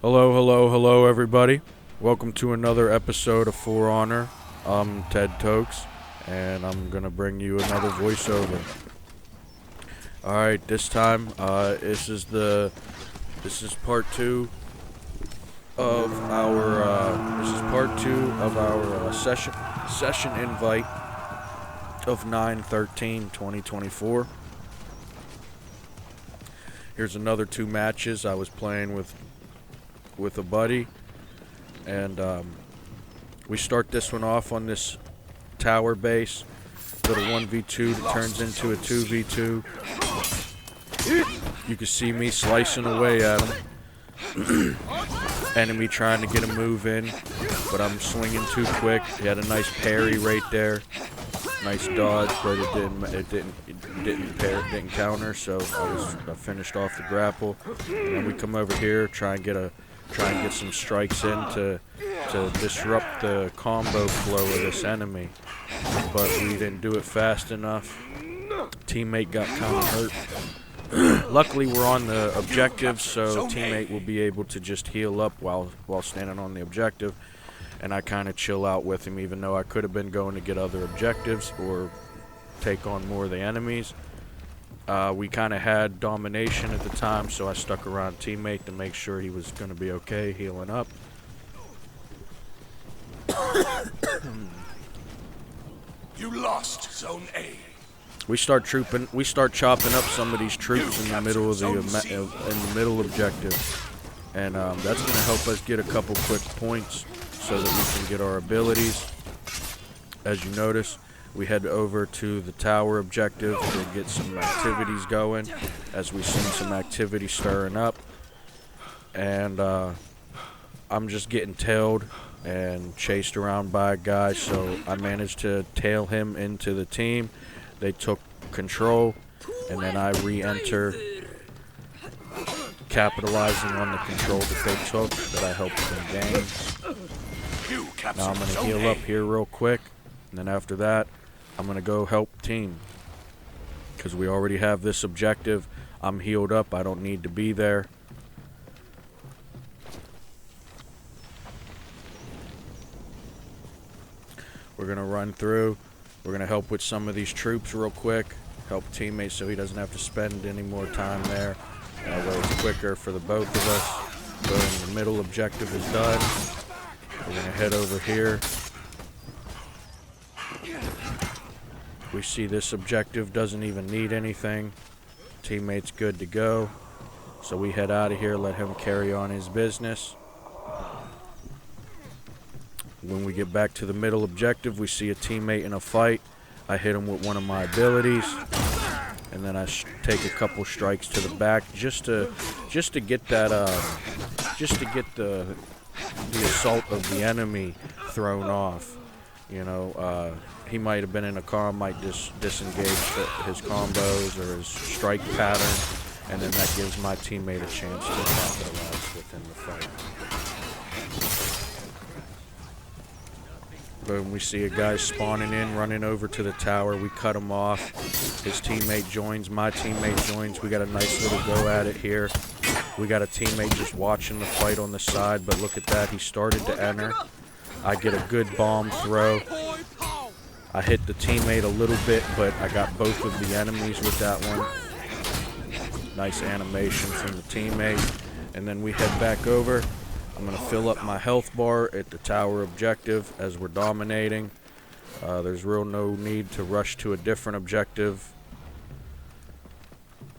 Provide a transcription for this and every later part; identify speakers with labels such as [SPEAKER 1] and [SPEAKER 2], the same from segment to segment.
[SPEAKER 1] Hello, hello, hello, everybody. Welcome to another episode of For Honor. I'm TedTokez, and I'm gonna bring you another voiceover. All right, this time, this is part two of our session invite of 9/13/2024. Here's another 2 matches. I was playing with a buddy, and we start this one off on this tower base. Little 1v2 that turns into a 2v2. You can see me slicing away at him. Enemy trying to get a move in, but I'm swinging too quick. He had a nice parry right there. Nice dodge, but it didn't counter. So I finished off the grapple, and then we come over here, try and get some strikes in to disrupt the combo flow of this enemy, but we didn't do it fast enough. Teammate got kind of hurt. Luckily, we're on the objective, so teammate will be able to just heal up while standing on the objective, and I kind of chill out with him, even though I could have been going to get other objectives or take on more of the enemies. We kind of had domination at the time, so I stuck around teammate to make sure he was going to be okay, healing up.
[SPEAKER 2] You lost Zone A.
[SPEAKER 1] We start chopping up some of these troops in the middle of the middle objective, and that's going to help us get a couple quick points so that we can get our abilities. As you notice, we head over to the tower objective to get some activities going, as we've seen some activity stirring up. And I'm just getting tailed and chased around by a guy, so I managed to tail him into the team. They took control, and then I re-enter, capitalizing on the control that they took, that I helped them gain. Now I'm going to heal up here real quick, and then after that, I'm going to go help team, because we already have this objective. I'm healed up. I don't need to be there. We're going to run through. We're going to help with some of these troops real quick. Help teammates so he doesn't have to spend any more time there. That way it's quicker for the both of us. Boom, the middle objective is done. We're going to head over here. We see this objective doesn't even need anything. Teammate's good to go. So we head out of here, let him carry on his business. When we get back to the middle objective, we see a teammate in a fight. I hit him with one of my abilities, and then I take a couple strikes to the back just to get that the assault of the enemy thrown off. You know, he might have been in a car, might disengage his combos or his strike pattern, and then that gives my teammate a chance to capitalize within the fight. Boom, we see a guy spawning in, running over to the tower. We cut him off. His teammate joins, my teammate joins. We got a nice little go at it here. We got a teammate just watching the fight on the side, but look at that, he started to enter. I get a good bomb throw. I hit the teammate a little bit, but I got both of the enemies with that one. Nice animation from the teammate. And then we head back over. I'm going to fill up my health bar at the tower objective as we're dominating. There's no need to rush to a different objective.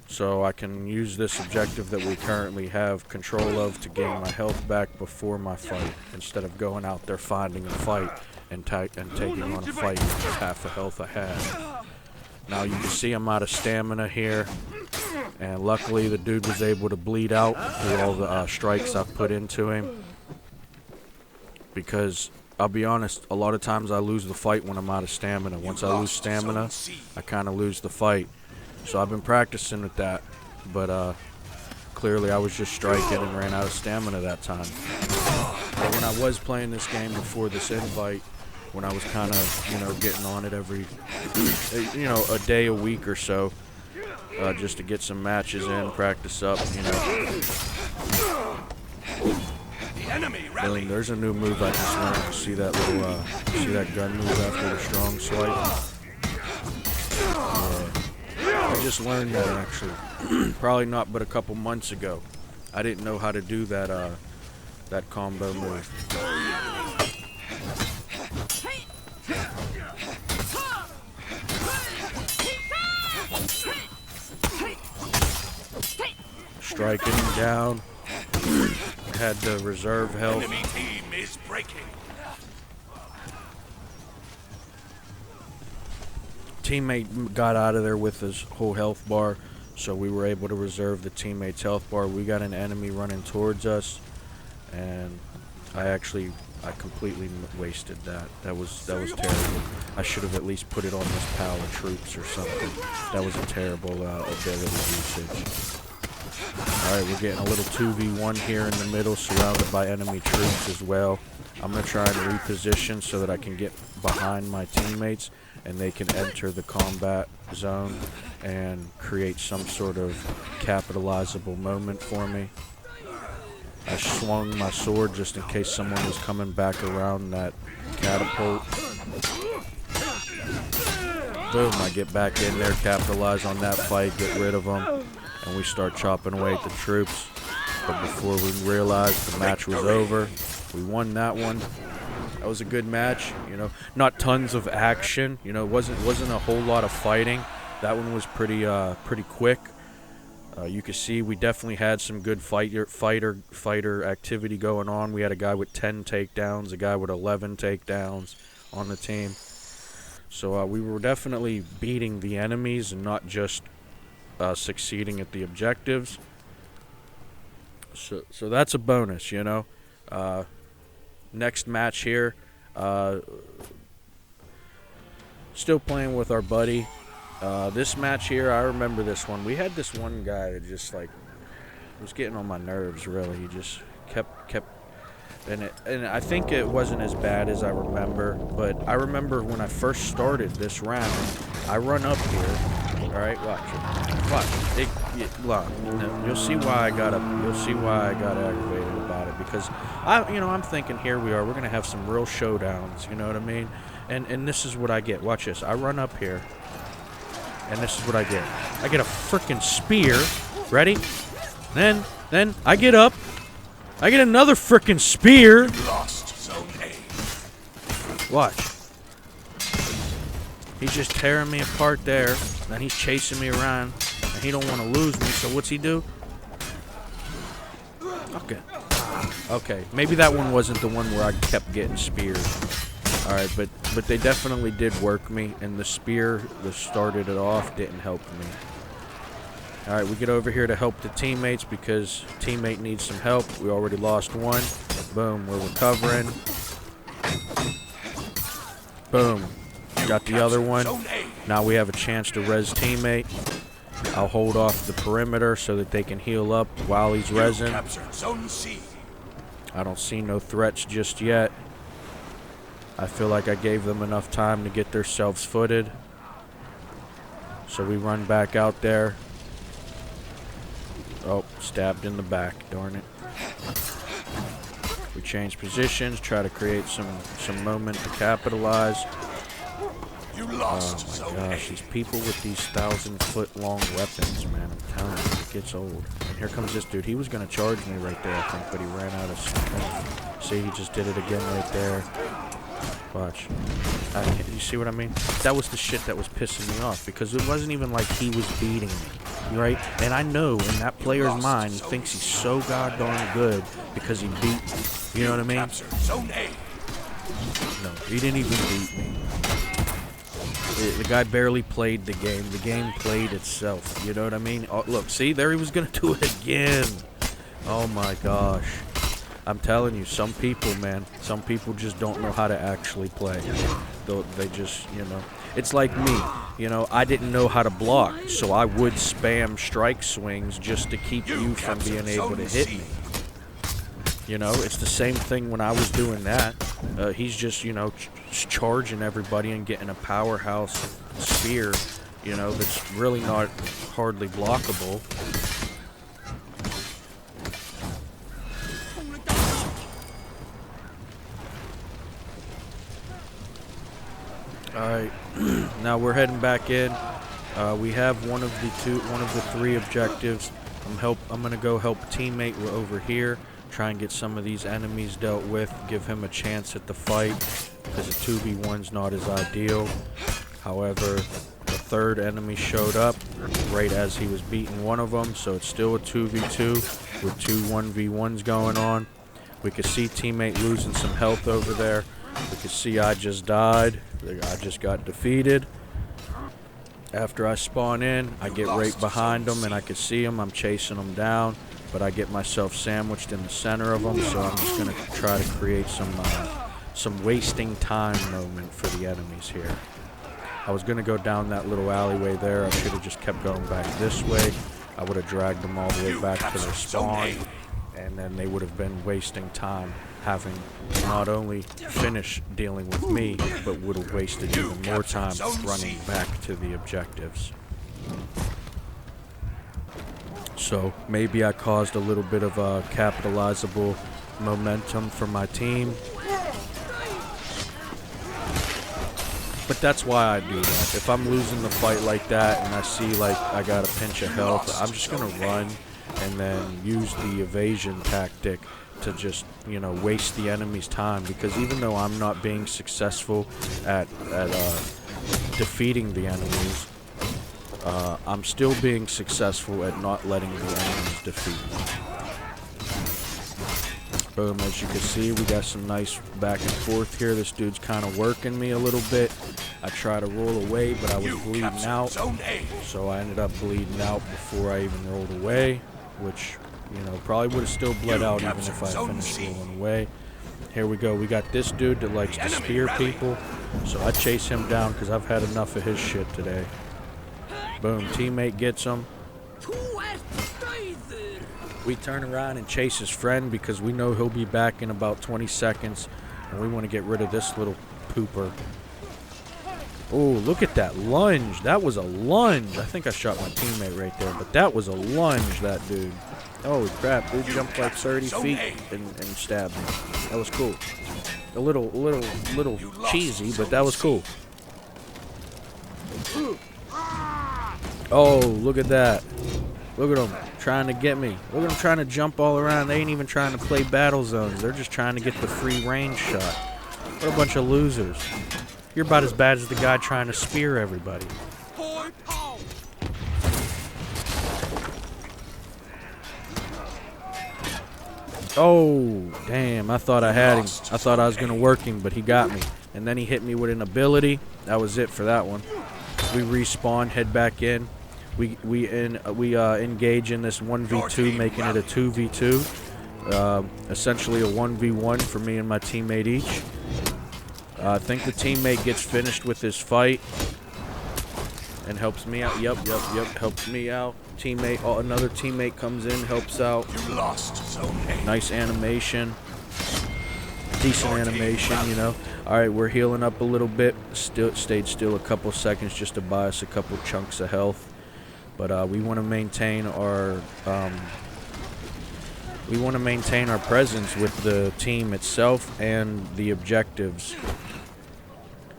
[SPEAKER 1] So I can use this objective that we currently have control of to gain my health back before my fight, instead of going out there finding a fight and taking on a fight with half the health I had. Now you can see I'm out of stamina here. And luckily the dude was able to bleed out through all the strikes I've put into him. Because, I'll be honest, a lot of times I lose the fight when I'm out of stamina. Once I lose stamina, I kind of lose the fight. So I've been practicing with that. But clearly I was just striking and ran out of stamina that time. But when I was playing this game before this invite, when I was kind of, getting on it every, a day, a week or so, just to get some matches in, practice up, Boom, there's a new move I just learned. See that little, see that gun move after the strong swipe? Yeah. I just learned that actually. Probably not but a couple months ago. I didn't know how to do that, that combo move. Striking him down. Had the reserve health.
[SPEAKER 2] Enemy team is breaking.
[SPEAKER 1] Teammate got out of there with his whole health bar, so we were able to reserve the teammate's health bar. We got an enemy running towards us, and I completely wasted that. That was terrible. I should have at least put it on this pile of troops or something. That was a terrible ability usage. Alright, we're getting a little 2v1 here in the middle, surrounded by enemy troops as well. I'm going to try and reposition so that I can get behind my teammates and they can enter the combat zone and create some sort of capitalizable moment for me. I swung my sword just in case someone was coming back around that catapult. Boom, I get back in there, capitalize on that fight, get rid of them, and we start chopping away at the troops. But before we realized the match was over, we won that one. That was a good match, you know. Not tons of action, you know. Wasn't a whole lot of fighting. That one was pretty quick. You can see we definitely had some good fighter activity going on. We had a guy with 10 takedowns, a guy with 11 takedowns on the team. So we were definitely beating the enemies and not just succeeding at the objectives. So that's a bonus, you know. Next match here, still playing with our buddy. This match here, I remember this one. We had this one guy that just like was getting on my nerves. Really, he just kept. And I think it wasn't as bad as I remember, but I remember when I first started this round, I run up here. All right, watch. You'll see why I got aggravated about it, because I'm thinking, here we are, we're gonna have some real showdowns. You know what I mean? And this is what I get. Watch this. I run up here, and this is what I get. I get a freaking spear. Ready? Then I get up. I get another frickin' spear.
[SPEAKER 2] Lost zone A.
[SPEAKER 1] Watch. He's just tearing me apart there. Then he's chasing me around. And he don't want to lose me, so what's he do? Okay. Maybe that one wasn't the one where I kept getting speared. Alright, but they definitely did work me. And the spear that started it off didn't help me. Alright, we get over here to help the teammates because teammate needs some help. We already lost one. Boom, we're recovering. Boom. Got the other one. Now we have a chance to res teammate. I'll hold off the perimeter so that they can heal up while he's resing. I don't see no threats just yet. I feel like I gave them enough time to get themselves footed. So we run back out there. Oh, stabbed in the back, darn it. We change positions, try to create some moment to capitalize. Oh my gosh, these people with these 1,000-foot-long weapons, man, I'm telling you, it gets old. And here comes this dude. He was going to charge me right there, I think, but he ran out of stuff. See, he just did it again right there. Watch. You see what I mean? That was the shit that was pissing me off, because it wasn't even like he was beating me, right? And I know in that player's mind, he thinks he's so goddamn good because he beat me. You know what I mean? No, he didn't even beat me. The guy barely played the game. The game played itself. You know what I mean? Oh, look, see? There he was going to do it again. Oh, my gosh. I'm telling you, some people, man, some people just don't know how to actually play. They just, it's like me. I didn't know how to block, so I would spam strike swings just to keep you from being able to hit me. It's the same thing when I was doing that. He's just, charging everybody and getting a powerhouse spear, that's really not hardly blockable. Alright, now we're heading back in. We have one of the three objectives. I'm gonna go help a teammate over here, try and get some of these enemies dealt with, give him a chance at the fight, because a 2v1's not as ideal. However, the third enemy showed up right as he was beating one of them, so it's still a 2v2 with two 1v1s going on. We could see teammate losing some health over there. We could see I just died. I just got defeated. After I spawn in, I get right behind them and I can see them. I'm chasing them down, but I get myself sandwiched in the center of them, so I'm just going to try to create some wasting time moment for the enemies here. I was going to go down that little alleyway there. I should have just kept going back this way. I would have dragged them all the way back to their spawn, and then they would have been wasting time having not only finished dealing with me, but would have wasted even more time running back to the objectives. So maybe I caused a little bit of a capitalizable momentum for my team. But that's why I do that. If I'm losing the fight like that and I see like I got a pinch of health, I'm just gonna run and then use the evasion tactic to just, you know, waste the enemy's time, because even though I'm not being successful at defeating the enemies, I'm still being successful at not letting the enemies defeat me. Boom, as you can see, we got some nice back and forth here. This dude's kind of working me a little bit. I try to roll away, but I was bleeding out, so I ended up bleeding out before I even rolled away, which, you know, probably would have still bled out even if I finished rolling away. Here we go. We got this dude that likes to spear people, so I chase him down because I've had enough of his shit today. Boom, teammate gets him. We turn around and chase his friend because we know he'll be back in about 20 seconds, and we want to get rid of this little pooper. Oh, look at that lunge. That was a lunge. I think I shot my teammate right there, but that was a lunge, that dude. Holy crap, dude jumped like 30 feet and stabbed me. That was cool. A little cheesy, but that was cool. Oh, look at that. Look at them trying to get me. Look at them trying to jump all around. They ain't even trying to play battle zones. They're just trying to get the free range shot. What a bunch of losers. You're about as bad as the guy trying to spear everybody. Oh, damn. I thought I had him. I thought I was going to work him, but he got me. And then he hit me with an ability. That was it for that one. We respawn, head back in. We engage in this 1v2, making it a 2v2. Essentially a 1v1 for me and my teammate each. I think the teammate gets finished with his fight and helps me out. Yep, helps me out. Another teammate comes in, helps out. Nice animation. Decent animation, you know. Alright, we're healing up a little bit. Stayed still a couple seconds just to buy us a couple chunks of health. But we want to maintain our presence with the team itself and the objectives,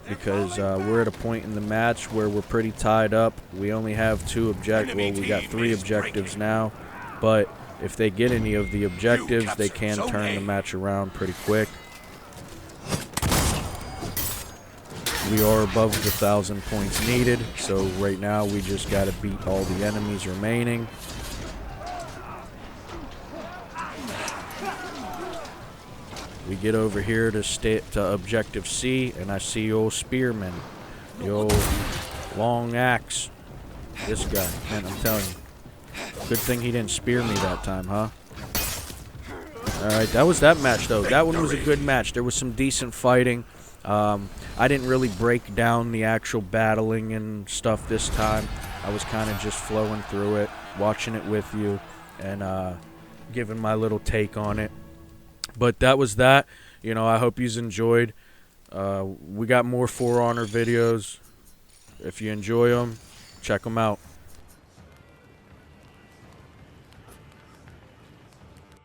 [SPEAKER 1] because we're at a point in the match where we're pretty tied up. We only have two objectives. Well, we got three objectives now, but if they get any of the objectives, they can turn the match around pretty quick. We are above the 1,000 points needed, so right now we just got to beat all the enemies remaining. We get over here to objective C, and I see old Spearman, the old long axe. This guy, man, I'm telling you. Good thing he didn't spear me that time, huh? Alright, that was that match, though. That one was a good match. There was some decent fighting. I didn't really break down the actual battling and stuff this time. I was kind of just flowing through it, watching it with you, and giving my little take on it. But that was that. You know, I hope you've enjoyed. We got more For Honor videos. If you enjoy them, check them out.